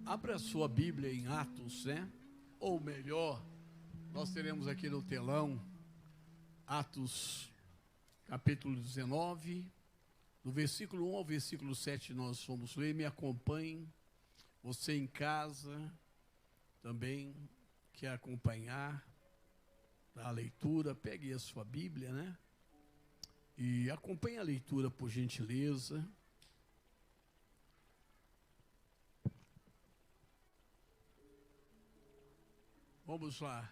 Abra a sua Bíblia em Atos, né? Ou melhor, nós teremos aqui no telão Atos, capítulo 19, do versículo 1 ao versículo 7 nós vamos ler. Me acompanhem, você em casa também quer acompanhar a leitura, pegue a sua Bíblia, né? E acompanhe a leitura, por gentileza. Vamos lá.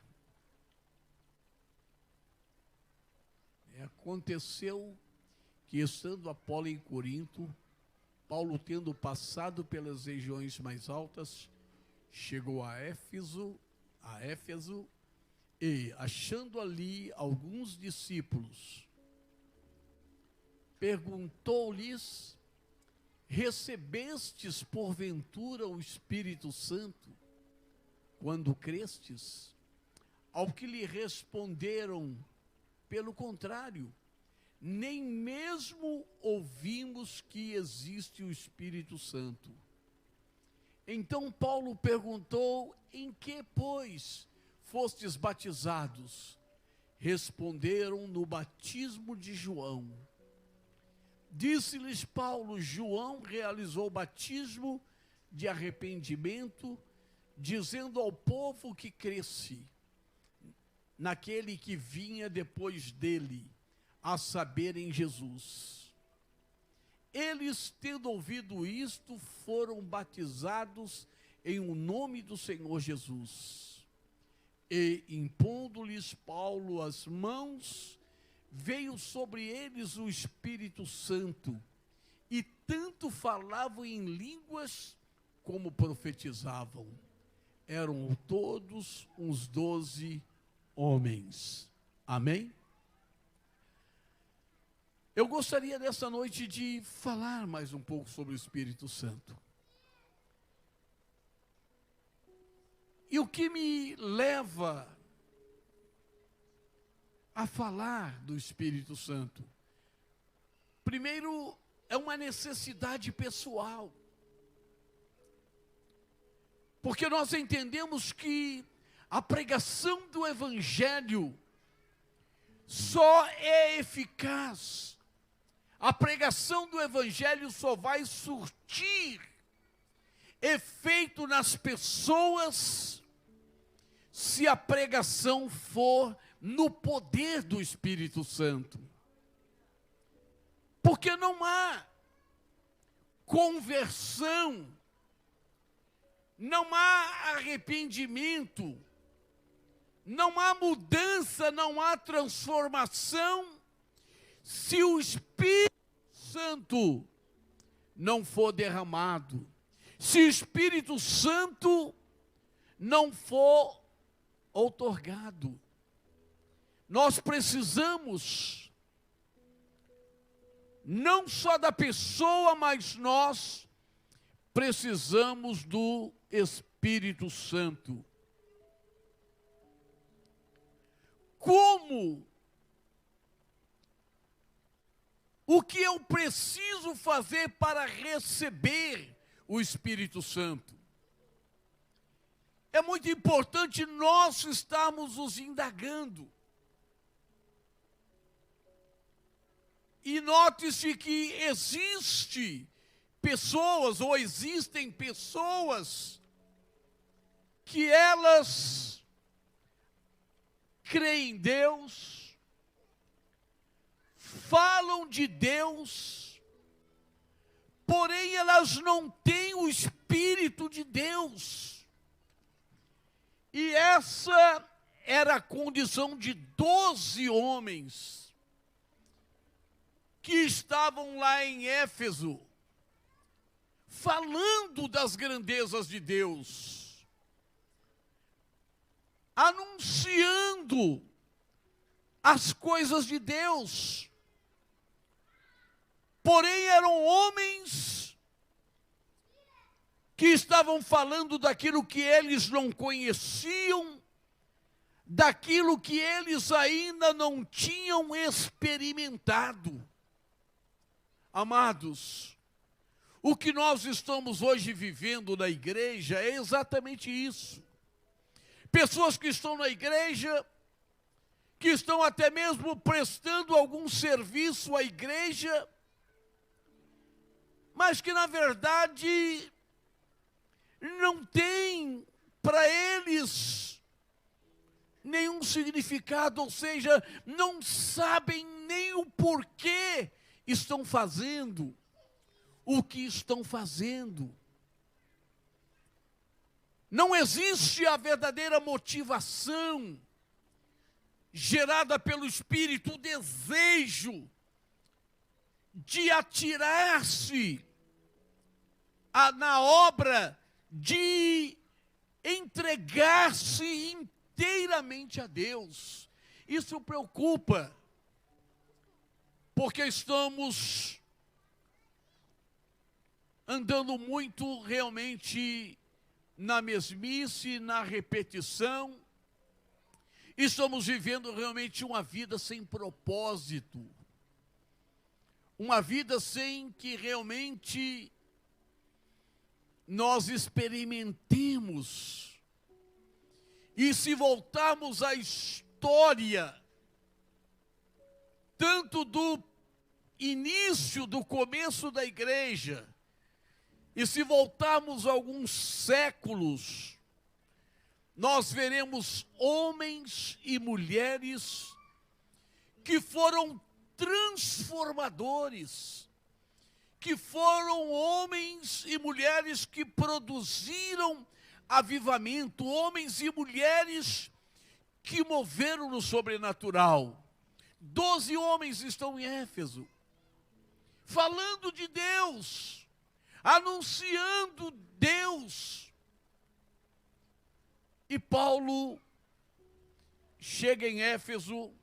Aconteceu que, estando Apolo em Corinto, Paulo, tendo passado pelas regiões mais altas, chegou a Éfeso, e, achando ali alguns discípulos, perguntou-lhes: recebestes porventura o Espírito Santo quando crestes? Ao que lhe responderam: pelo contrário, nem mesmo ouvimos que existe o Espírito Santo. Então Paulo perguntou: em que, pois, fostes batizados? Responderam: no batismo de João. Disse-lhes Paulo: João realizou o batismo de arrependimento, dizendo ao povo que cresce naquele que vinha depois dele, a saber, em Jesus. Eles, tendo ouvido isto, foram batizados em o nome do Senhor Jesus. E, impondo-lhes Paulo as mãos, veio sobre eles o Espírito Santo, e tanto falavam em línguas como profetizavam. Eram todos uns 12 homens. Amém? Eu gostaria nessa noite de falar mais um pouco sobre o Espírito Santo. E o que me leva a falar do Espírito Santo? Primeiro, é uma necessidade pessoal. Porque nós entendemos que a pregação do Evangelho só é eficaz, a pregação do Evangelho só vai surtir efeito nas pessoas se a pregação for no poder do Espírito Santo. Porque não há conversão, não há arrependimento, não há mudança, não há transformação, se o Espírito Santo não for derramado, se o Espírito Santo não for outorgado. Nós precisamos não só da pessoa, mas nós precisamos do Espírito Santo. Como? O que eu preciso fazer para receber o Espírito Santo? É muito importante nós estarmos nos indagando. E note-se que existem pessoas que elas creem em Deus, falam de Deus, porém elas não têm o Espírito de Deus. E essa era a condição de 12 homens que estavam lá em Éfeso, falando das grandezas de Deus, anunciando as coisas de Deus. Porém, eram homens que estavam falando daquilo que eles não conheciam, daquilo que eles ainda não tinham experimentado. Amados, O que nós estamos hoje vivendo na igreja é exatamente isso. Pessoas que estão na igreja, que estão até mesmo prestando algum serviço à igreja, mas que na verdade não tem para eles nenhum significado, ou seja, não sabem nem o porquê estão fazendo o que estão fazendo. Não existe a verdadeira motivação gerada pelo Espírito, o desejo de atirar-se na obra, de entregar-se inteiramente a Deus. Isso preocupa, porque estamos andando muito realmente na mesmice, na repetição. Estamos vivendo realmente uma vida sem propósito, uma vida sem que realmente nós experimentemos. E se voltarmos à história, tanto do início, do começo da igreja, e se voltarmos alguns séculos, nós veremos homens e mulheres que foram transformadores, que foram homens e mulheres que produziram avivamento, homens e mulheres que moveram no sobrenatural. 12 homens estão em Éfeso, falando de Deus, anunciando Deus. E Paulo chega em Éfeso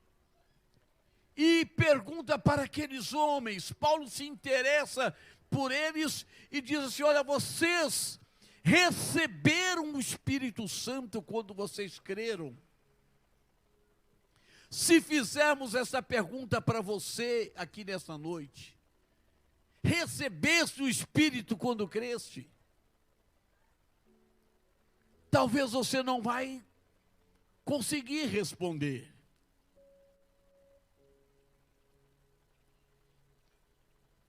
e pergunta para aqueles homens. Paulo se interessa por eles e diz assim: olha, vocês receberam o Espírito Santo quando vocês creram? Se fizermos essa pergunta para você aqui nessa noite, recebeste o Espírito quando creste? Talvez você não vai conseguir responder.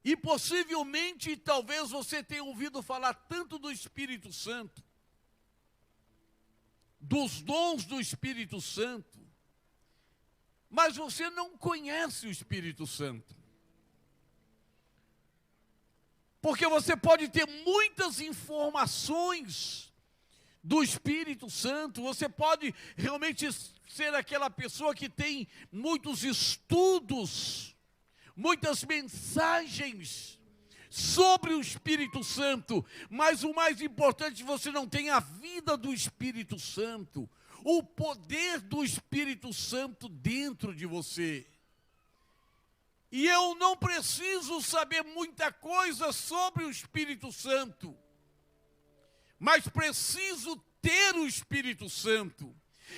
E possivelmente, talvez você tenha ouvido falar tanto do Espírito Santo, dos dons do Espírito Santo, mas você não conhece o Espírito Santo. Porque você pode ter muitas informações do Espírito Santo, você pode realmente ser aquela pessoa que tem muitos estudos, muitas mensagens sobre o Espírito Santo, mas o mais importante, você não tem a vida do Espírito Santo, o poder do Espírito Santo dentro de você. E eu não preciso saber muita coisa sobre o Espírito Santo, mas preciso ter o Espírito Santo.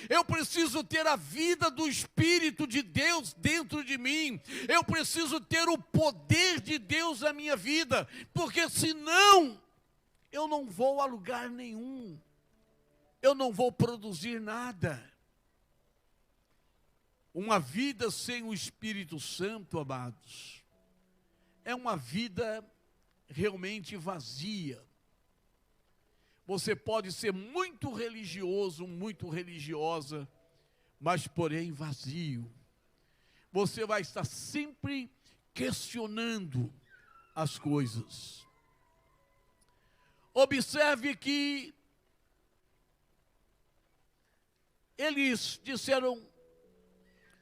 Eu preciso ter a vida do Espírito de Deus dentro de mim. Eu preciso ter o poder de Deus na minha vida, porque senão eu não vou a lugar nenhum. Eu não vou produzir nada. Uma vida sem o Espírito Santo, amados, é uma vida realmente vazia. Você pode ser muito religioso, muito religiosa, mas porém vazio. Você vai estar sempre questionando as coisas. Observe que eles disseram: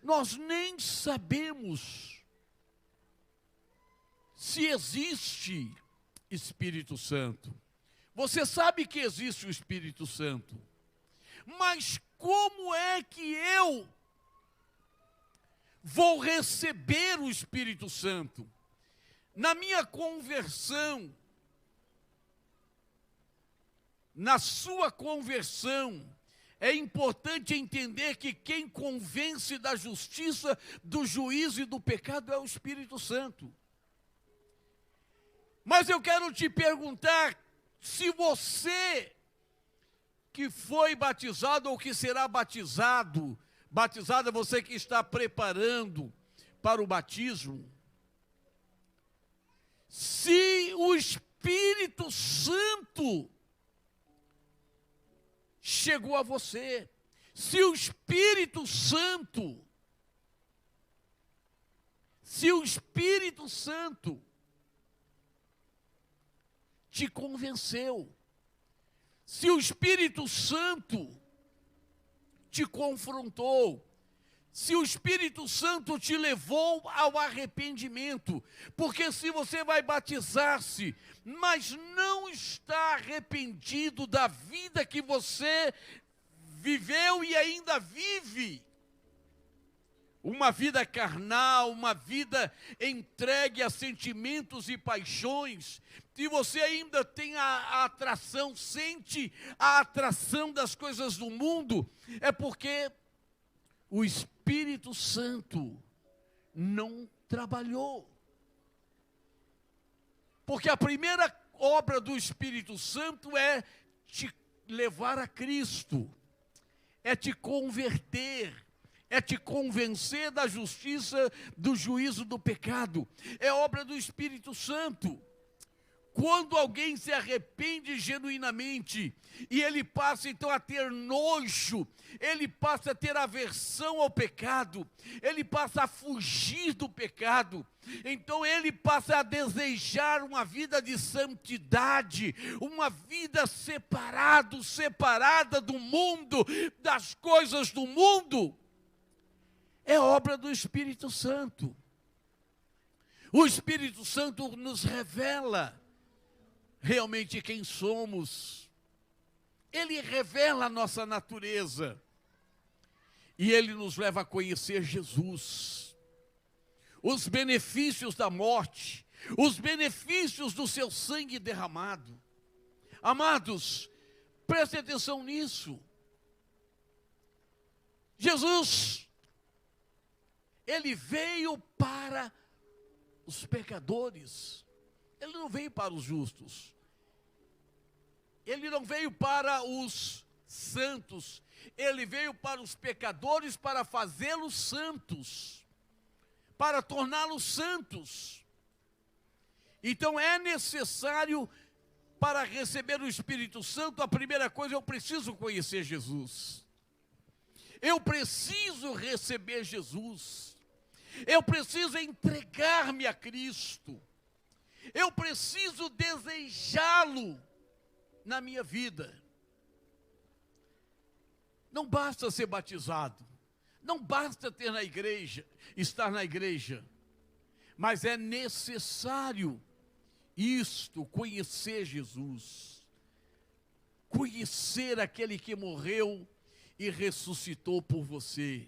nós nem sabemos se existe Espírito Santo. Você sabe que existe o Espírito Santo, mas como é que eu vou receber o Espírito Santo? Na minha conversão, na sua conversão, é importante entender que quem convence da justiça, do juízo e do pecado é o Espírito Santo. Mas eu quero te perguntar, se você que foi batizado ou que será batizado, batizada, você que está preparando para o batismo, se o Espírito Santo chegou a você, se o Espírito Santo te convenceu, se o Espírito Santo te confrontou, se o Espírito Santo te levou ao arrependimento, porque se você vai batizar-se, mas não está arrependido da vida que você viveu e ainda vive, uma vida carnal, uma vida entregue a sentimentos e paixões, se você ainda tem a atração, sente a atração das coisas do mundo, é porque o Espírito Santo não trabalhou. Porque a primeira obra do Espírito Santo é te levar a Cristo, é te converter, é te convencer da justiça, do juízo, do pecado. É obra do Espírito Santo. Quando alguém se arrepende genuinamente, e ele passa então a ter nojo, ele passa a ter aversão ao pecado, ele passa a fugir do pecado, então ele passa a desejar uma vida de santidade, uma vida separada do mundo, das coisas do mundo. É obra do Espírito Santo. O Espírito Santo nos revela realmente quem somos. Ele revela a nossa natureza. E ele nos leva a conhecer Jesus. Os benefícios da morte, os benefícios do seu sangue derramado. Amados, prestem atenção nisso. Jesus, ele veio para os pecadores. Ele não veio para os justos. Ele não veio para os santos. Ele veio para os pecadores para fazê-los santos, para torná-los santos. Então é necessário, para receber o Espírito Santo, a primeira coisa, eu preciso conhecer Jesus. Eu preciso receber Jesus. Eu preciso entregar-me a Cristo. Eu preciso desejá-lo na minha vida. Não basta ser batizado, não basta ter na igreja, estar na igreja, mas é necessário isto, conhecer Jesus, conhecer aquele que morreu e ressuscitou por você,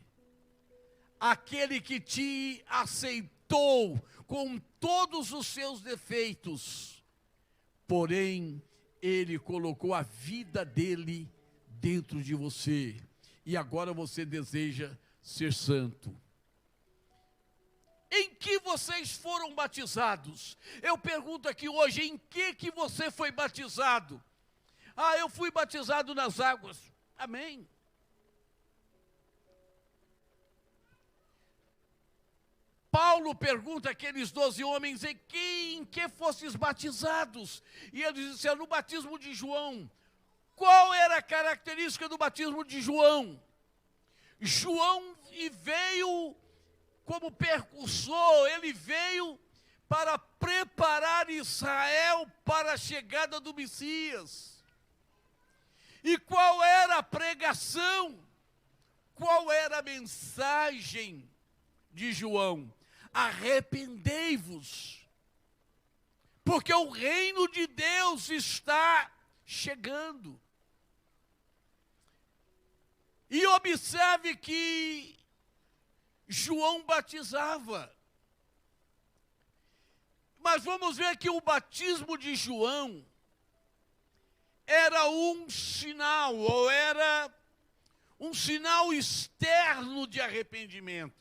aquele que te aceitou com todos os seus defeitos, porém ele colocou a vida dele dentro de você, e agora você deseja ser santo. Em que vocês foram batizados? Eu pergunto aqui hoje, em que você foi batizado? Ah, eu fui batizado nas águas. Amém. Paulo pergunta àqueles 12 homens, em que fostes batizados? E eles disseram, no batismo de João. Qual era a característica do batismo de João? João veio como percursor, ele veio para preparar Israel para a chegada do Messias. E qual era a pregação? Qual era a mensagem de João? Arrependei-vos, porque o reino de Deus está chegando. E observe que João batizava. Mas vamos ver que o batismo de João era um sinal, ou era um sinal externo de arrependimento.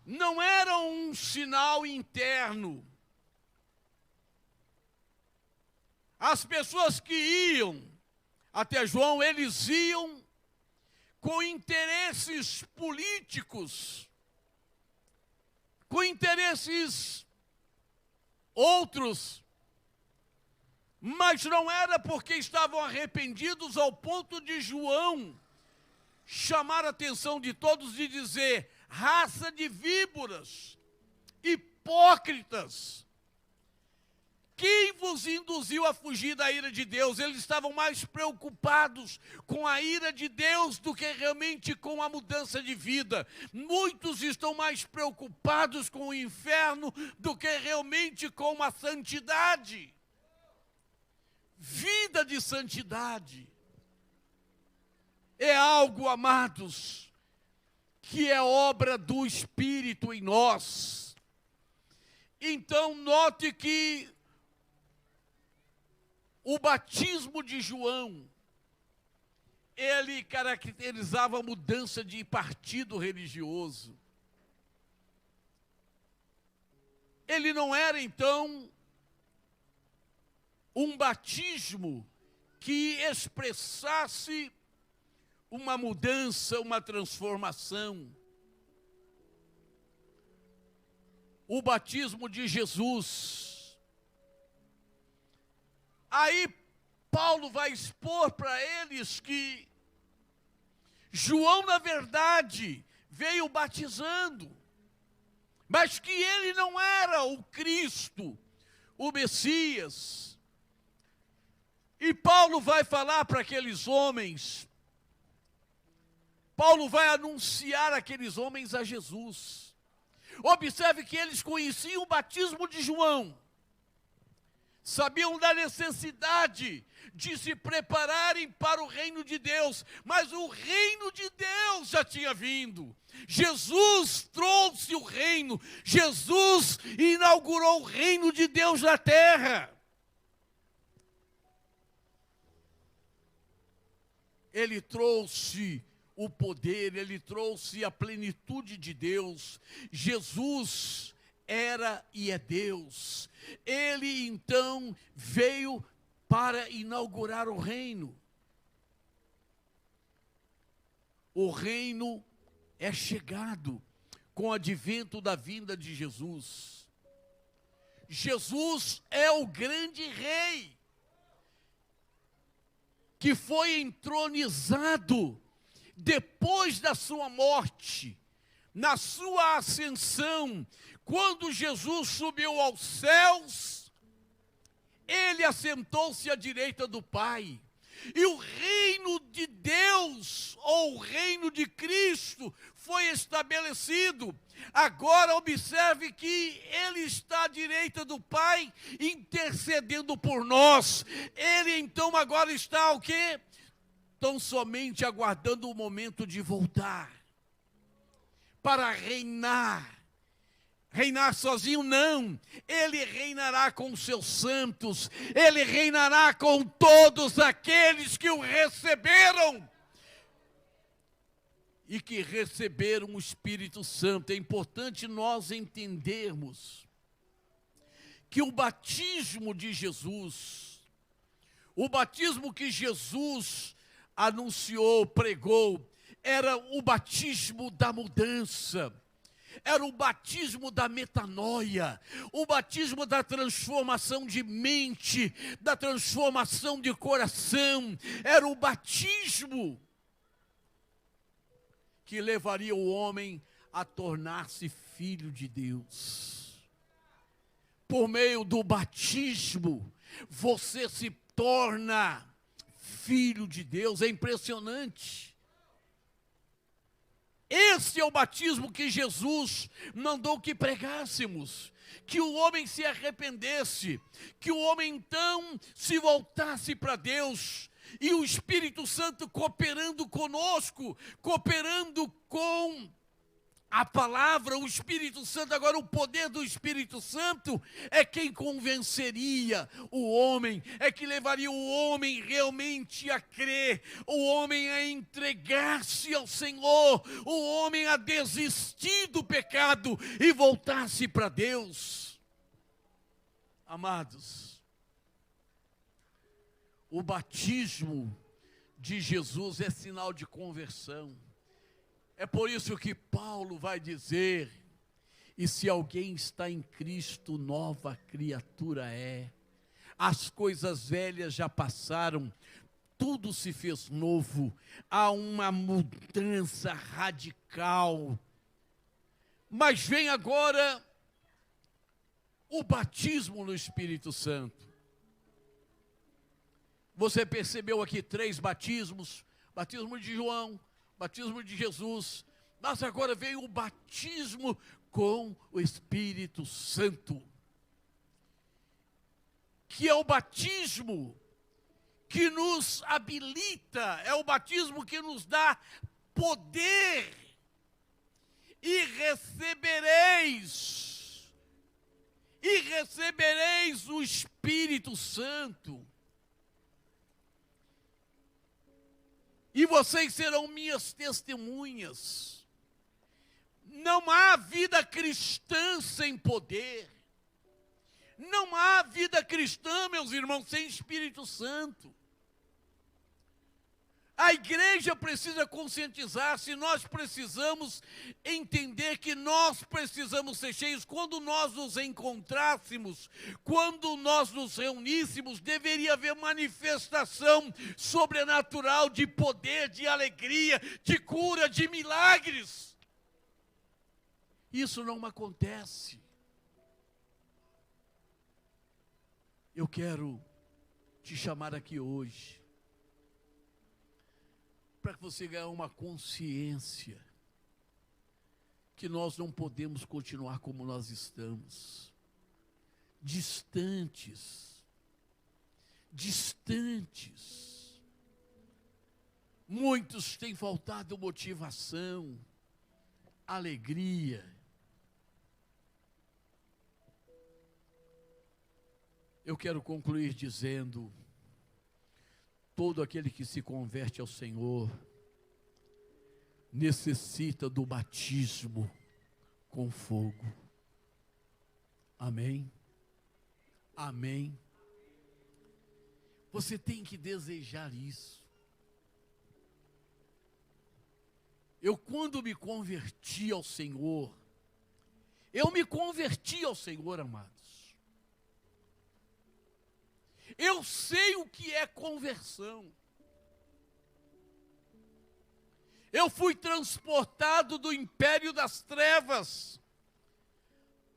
Não era um sinal interno. As pessoas que iam até João, eles iam com interesses políticos, com interesses outros, mas não era porque estavam arrependidos ao ponto de João chamar a atenção de todos e dizer: raça de víboras, hipócritas, quem vos induziu a fugir da ira de Deus? Eles estavam mais preocupados com a ira de Deus do que realmente com a mudança de vida. Muitos estão mais preocupados com o inferno do que realmente com a santidade. Vida de santidade é algo, amados, que é obra do Espírito em nós. Então, note que o batismo de João, ele caracterizava a mudança de partido religioso. Ele não era, então, um batismo que expressasse uma mudança, uma transformação. O batismo de Jesus. Aí Paulo vai expor para eles que João, na verdade, veio batizando, mas que ele não era o Cristo, o Messias. E Paulo vai falar para aqueles homens, Paulo vai anunciar aqueles homens a Jesus. Observe que eles conheciam o batismo de João, sabiam da necessidade de se prepararem para o reino de Deus, mas o reino de Deus já tinha vindo. Jesus trouxe o reino, Jesus inaugurou o reino de Deus na terra. Ele trouxe o poder, ele trouxe a plenitude de Deus. Jesus era e é Deus. Ele então veio para inaugurar o reino. O reino é chegado com o advento da vinda de Jesus. Jesus é o grande rei que foi entronizado depois da sua morte, na sua ascensão. Quando Jesus subiu aos céus, ele assentou-se à direita do Pai. E o reino de Deus, ou o reino de Cristo, foi estabelecido. Agora observe que ele está à direita do Pai, intercedendo por nós. Ele então agora está o quê? Tão somente aguardando o momento de voltar, para reinar. Reinar sozinho não, ele reinará com os seus santos, ele reinará com todos aqueles que o receberam e que receberam o Espírito Santo. É importante nós entendermos que o batismo de Jesus, o batismo que Jesus anunciou, pregou, era o batismo da mudança. Era o batismo da metanoia, o batismo da transformação de mente, da transformação de coração. Era o batismo que levaria o homem a tornar-se filho de Deus. Por meio do batismo, você se torna filho de Deus. É impressionante. Esse é o batismo que Jesus mandou que pregássemos, que o homem se arrependesse, que o homem então se voltasse para Deus, e o Espírito Santo cooperando conosco, cooperando com a palavra, o Espírito Santo, agora o poder do Espírito Santo é quem convenceria o homem, é que levaria o homem realmente a crer, o homem a entregar-se ao Senhor, o homem a desistir do pecado e voltar-se para Deus. Amados, O batismo de Jesus é sinal de conversão. É por isso que Paulo vai dizer: e se alguém está em Cristo, nova criatura é. As coisas velhas já passaram, tudo se fez novo. Há uma mudança radical. Mas vem agora o batismo no Espírito Santo. Você percebeu aqui 3 batismos: batismo de João, batismo de Jesus, mas agora veio o batismo com o Espírito Santo, que é o batismo que nos habilita, é o batismo que nos dá poder. E recebereis o Espírito Santo. E vocês serão minhas testemunhas. Não há vida cristã sem poder. Não há vida cristã, meus irmãos, sem Espírito Santo. A igreja precisa conscientizar-se, nós precisamos entender que nós precisamos ser cheios. Quando nós nos encontrássemos, quando nós nos reuníssemos, deveria haver manifestação sobrenatural de poder, de alegria, de cura, de milagres. Isso não acontece. Eu quero te chamar aqui hoje para que você ganhe uma consciência que nós não podemos continuar como nós estamos, distantes. Muitos têm faltado motivação, alegria. Eu quero concluir dizendo: todo aquele que se converte ao Senhor necessita do batismo com fogo. Amém? Amém? Você tem que desejar isso. Eu, quando me converti ao Senhor, amados. Eu sei o que é conversão. Eu fui transportado do império das trevas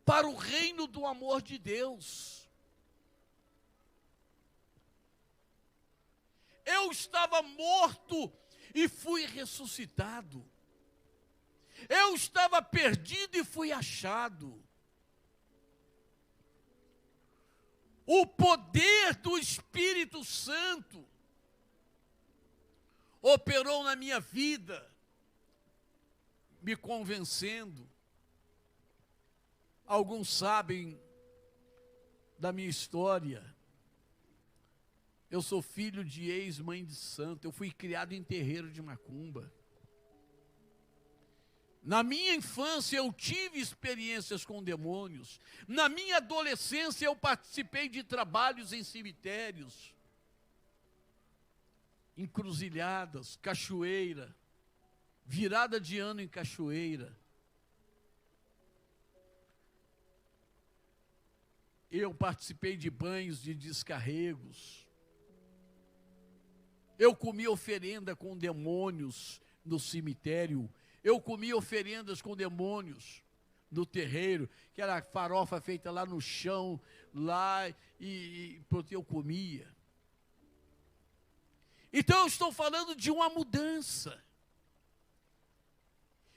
para o reino do amor de Deus. Eu estava morto e fui ressuscitado. Eu estava perdido e fui achado. O poder do Espírito Santo operou na minha vida, me convencendo. Alguns sabem da minha história. Eu sou filho de ex-mãe de santo. Eu fui criado em terreiro de macumba. Na minha infância eu tive experiências com demônios. Na minha adolescência eu participei de trabalhos em cemitérios, encruzilhadas, cachoeira, virada de ano em cachoeira. Eu participei de banhos de descarregos. Eu comi oferenda com demônios no cemitério. Eu comi oferendas com demônios no terreiro, que era farofa feita lá no chão, lá, e pronto, eu comia. Então eu estou falando de uma mudança.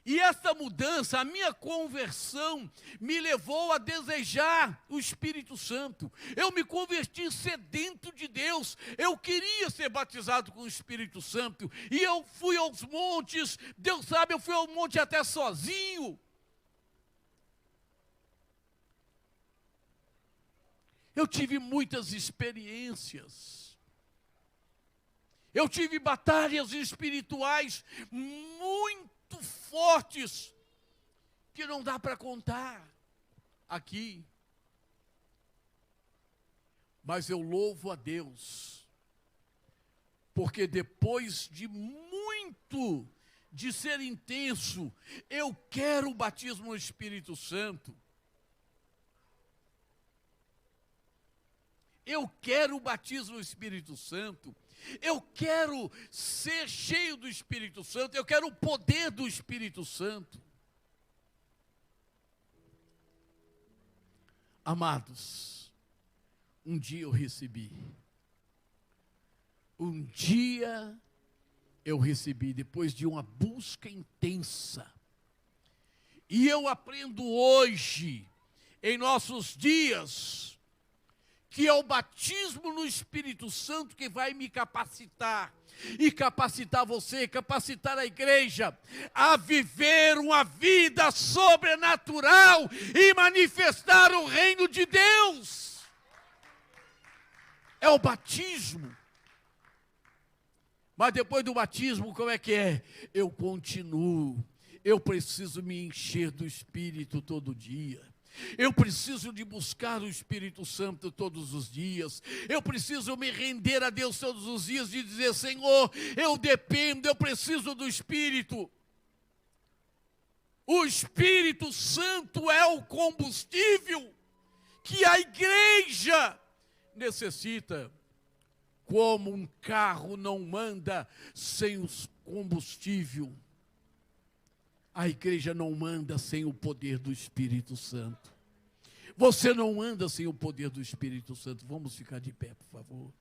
E essa mudança, a minha conversão, me levou a desejar o Espírito Santo. Eu me converti sedento de Deus. Eu queria ser batizado com o Espírito Santo. E eu fui aos montes. Deus sabe, eu fui ao monte até sozinho. Eu tive muitas experiências. Eu tive batalhas espirituais muito fortes, que não dá para contar aqui. Mas eu louvo a Deus, Porque depois de ser intenso, eu quero o batismo no Espírito Santo. Eu quero o batismo no Espírito Santo. Eu quero ser cheio do Espírito Santo. Eu quero o poder do Espírito Santo. Amados, um dia eu recebi. Um dia eu recebi, depois de uma busca intensa. E eu aprendo hoje, em nossos dias, que é o batismo no Espírito Santo que vai me capacitar, e capacitar você, capacitar a igreja, a viver uma vida sobrenatural e manifestar o reino de Deus. É o batismo. Mas depois do batismo, como é que é? Eu continuo. Eu preciso me encher do Espírito todo dia. Eu preciso de buscar o Espírito Santo todos os dias. Eu preciso me render a Deus todos os dias e dizer: Senhor, eu dependo, eu preciso do Espírito. O Espírito Santo é o combustível que a igreja necessita. Como um carro não anda sem o combustível, a igreja não anda sem o poder do Espírito Santo. Você não anda sem o poder do Espírito Santo. Vamos ficar de pé, por favor.